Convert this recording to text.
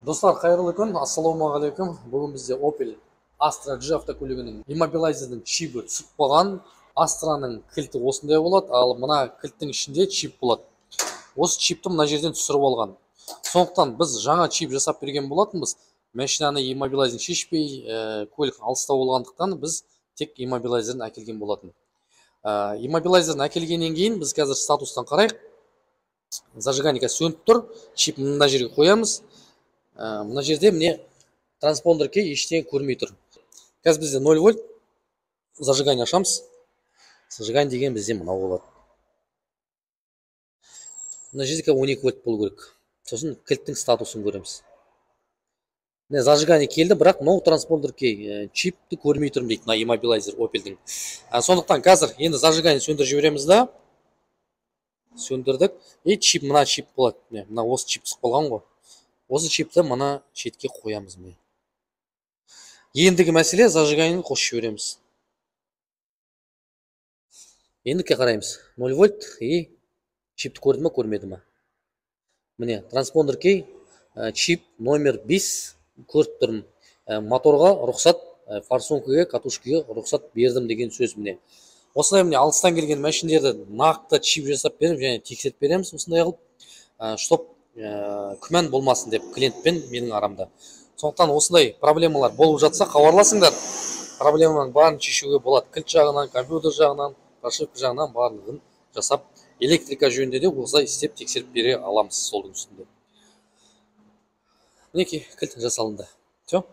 Достар, қайырлы күн, ассалаумағалейкум. Бүгін бізде Opel Astra G автокөлігінің иммобилайзердің чипі түсіп қалған. Astra'ның кілті осындай болады, ал мына кілттің ішінде чип болады. Осы чипті мына жерден түсіріп алған. Сондықтан біз жаңа чип жасап берген болатынбыз. Машинаны иммобилайзерін шешпей, көлік алыста болғандықтан біз тек иммобилайзерін әкелген болатын. Иммобилайзерін әкелгеннен кейін біз қазір статустан қарайық. Зажиганика сөніп тұр, чип мына жерге қоямыз. Мына жерде міне транспондер кей ештеңе көрмей тұр. Қазір бізде 0 вольт, зажигание ашамыз. Зажигание деген бізде мынау болады. Мына жерде 12 вольт болу керек. Сосын кілттің статусын көреміз. Міне зажигание келді, бірақ мынау транспондер кей чипті көрмей тұрмын дейді, мына иммобилайзер Opel'дің. Сондықтан қазір енді зажигание сөндіріп жібереміз да. Сөндірдік. Чип, мына чип болады. Мына осы чип түсіп қалған ғой. Осы чипті мына шетке қоямыз. Ендігі мәселе зажиганиені қосып жібереміз. Ендіке қараймыз. 0 вольт чипті көрді ме, көрмеді ме? Міне транспондер кей чип номер 5 көріп тұрмын. Моторға рұқсат, форсункіге, катушкіге рұқсат бердім деген сөз. Міне осылай міне алыстан келген машиндерді нақты чип жасап беріп және тексеріп береміз. Осындай қылып, чтоб күмән болмасын деп клиентпен менің арамда. Сондықтан осындай проблемалар болып жатса хабарласыңдар. Проблеманың барын шешуге болады. Кілт жағынан, компьютер жағынан, прошивка жағынан барлығын жасап, электрика жөнінде де осылай істеп тексеріп бере аламыз солдың үстінде. Мінекей кілт жасалынды. Все.